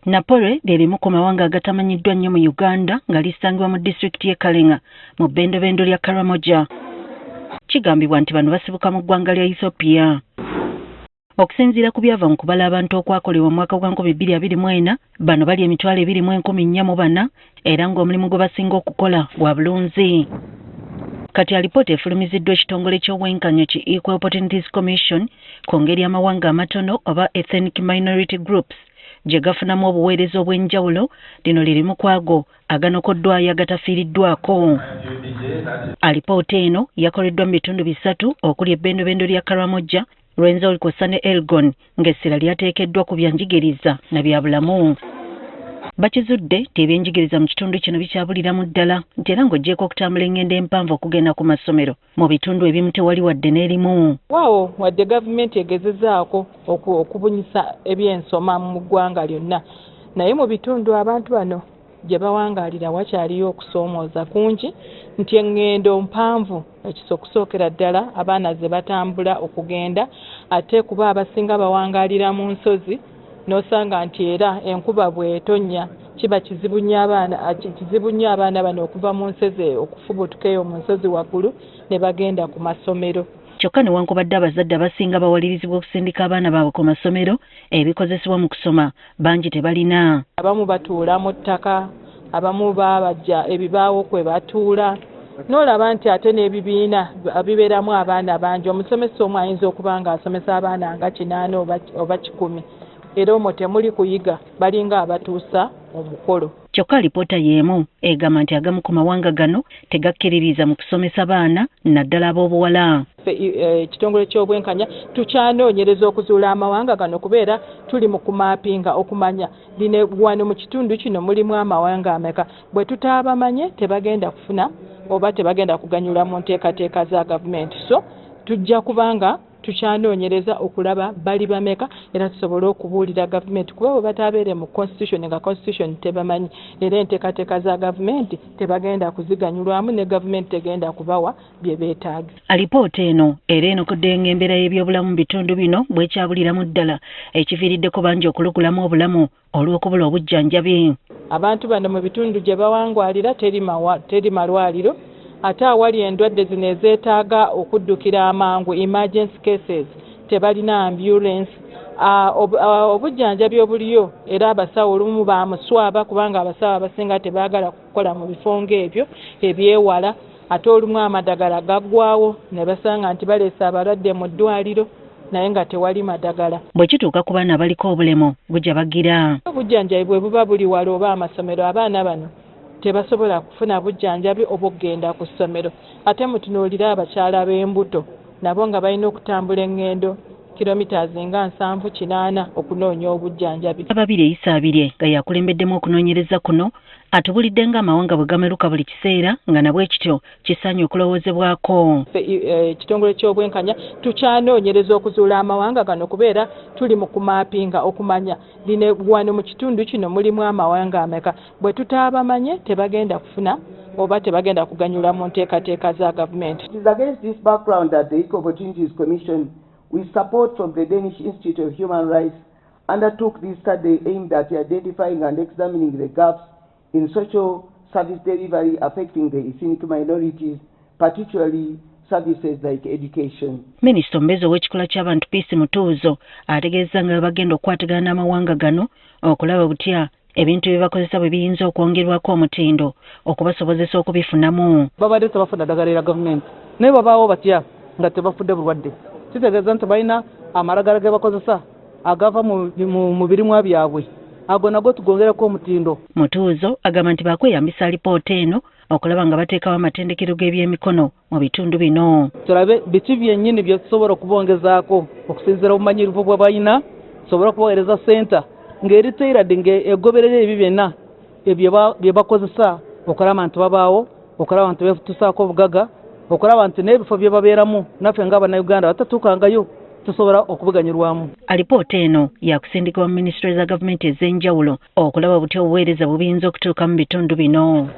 Napole lyerimu ku mawanga agatamanyiddwa nnyo mu Uganda nga lisangibwa mu disitulikiti y'e Kalenga mu bbendobendo lya Karamoja. Kigambibwa nti bano basibuka mu ggwanga lya Ethiopia. Okusinziira ku byava mu kubala abantu okwakolebwa mu mwaka gwa 2024, bano bali emitwalo 24,000 era ng'omulimu gwe basinga okukola gwa bulunzi. Kati alipoota efulumiziddwa ekitongole ky'obwenkanya ki Equal Opportunities Commission ku ngeri amawanga amatono oba ethnic minority groups gye gafunamu obuweereza obw'enjawulo, lino lirimu ku ago aganokoddwayo agatafiiriddwako. Alipoota eno yakoleddwa mu bitundu 3 okuli ebbendobendo lya Karamoja, Rwenzori kw'ossa ne Elgon ng'essira lyateekeddwa ku byanjigiriza na bya bulamu. Bakizudde nti ebyenjigiriza mu kitundu kino bikyabuliramu ddala nti era ng'oggyeko okutambula engendo empanvu okugenda ku masomero mu bitundu ebimu tewali wadde n'erimu. Waawo wadde gavumenti egezezaako okubunyisa ebyensoma mu ggwanga lyonna, naye mu bitundu abantu bano gye bawangaalira wakyaliyo okusoomooza kungi nti engendo mpanvu okusookera ddala abaana ze batambula okugenda, ate kuba abasinga bawangaalira mu nsozi n'osanga nti era enkuba bw'etonnya kiba kizibu nnyo abaana bano okuva mu nsozi okufubutukayo mu nsozi waggulu ne bagenda ku masomero. Kyokka newankubadde abazadde abasinga bawalirizibwa okusindika abaana baabwe ku masomero, ebikozesebwa mu kusoma bangi tebalina. Abamu batuula mu ttaka, abamu babajja ebibaawo kwe batuula, n'olaba nti ate n'ebibiina bibeeramu abaana bangi. Omusomesa omu ayinza okuba ng'asomesa abaana nga 8 oba 10, era omwo temuli kuyiga, balinga abatuusa omukolo. Kyokka alipoota y'emu egamba nti agamu ku mawanga gano tegakkiririza mu kusomesa baana naddala ab'obuwala. Ekitongole ky'obwenkanya tukyanoonyereza okuzuula amawanga gano kubeera tuli mu kumaapinga okumanya bino wano mu kitundu kino mulimu amawanga ameka. Bwe tutaabamanye tebagenda kufuna oba tebagenda kuganyula mu nteekateeka za gavumenti. So tujja kubanga tukyanoonyereza okulaba bali bameka era tusobole okubuulira gavumenti kuba bwe batabeere mu constitution nga constitution tebamanyi era enteekateeka za gavumenti tebagenda kuziganyulwamu ne gavumenti tegenda kubawa bye beetaaga. Alipoota eno era enokodde ng'embeera y'ebyobulamu mu bitundu bino bwekyabuliramu ddala ekiviiriddeko bangi okulugulamu obulamu olw'okubula obujjanjabi. Abantu bano mu bitundu gye bawangwalira teri malwaliro, ate awali endwadde zino ezeetaaga okuddukira amangu emergency cases tebalina ambulance. Obujjanjabi obuliyo era abasawo olumu bamuswaba kubanga abasawo abasinga tebaagala kukola mu bifo ng'ebyo ebyewala, ate olumu amadagala gaggwawo ne basanga nti baleese abalwadde mu ddwaliro naye nga tewali madagala. Bwe kituuka ku baana abaliko obulemu bujja bagira. Obujjanjabi bwe buba buli wala oba amasomero, abaana bano tebasobola kufuna bujjanjabi obugenda ku ssomero. Ate mutunuulira abakyala b'embuto nabo nga balina okutambula engendo kilomita nga 7-8 okunoonya obujjanjabi. Ababiri eyisa abiri nga yakulembeddemu okunoonyereza kuno atubulidde ng'amawanga bwe gameruka buli kiseera nga nabwe ekityo kisaanye okulowoozebwako. Ekitongole ky'obwenkanya tukyanoonyereza okuzuula amawanga gano kubeera tuli mu kumaapinga okumanya bino wano mu kitundu kino mulimu amawanga ameka. Bwe tutaabamanye tebagenda kufuna oba tebagenda kuganyula mu nteekateeka za gavumenti. It is against this background that the Equal Opportunities Commission, with support from the Danish Institute of Human Rights, undertook this study aimed at identifying and examining the gaps in social service delivery affecting the ethnic minorities, particularly services like education. Minisita omubeezi ow'ekikula ky'abantu Peace Mutuuzo ategeezza nga bagenda okukwatagana n'amawanga gano okulaba butya ebintu bye bakozesa bwe biyinza okwongerwako omutindo okubasobozesa okubifunamu. Babadde tebafuna ddagala lya gavumenti naye babaawo batya nga tebafudde bulwadde. Kitegeeza nti balina amalagala ge bakozesa agava mu birimwa byabwe, ago nago tugongereko omutindo. Mutuuzo agamba nti bakweyambisa alipoota eno okulaba nga bateekawo amatendekero g'ebyemikono mu bitundu bino. Tulabe biki byennyini bye tusobola okubongezaako okusinziira obumanyirivu bwe balina, tusobola okubaweereza senta ng'eriteiradi ng'egoberera ebyo byonna bye bakozesa okulaba nti babaawo, okulaba nti beetusaako obugaga, okulaba nti n'ebifo bye babeeramu naffe ng'Abannayuganda batatuukangayo tusobola okubiganyirwamu. Alipoota eno yakusindikibwa mu minisitule za gavumenti ez'enjawulo okulaba butya obuweereza bwe buyinza okutuuka mu bitundu bino.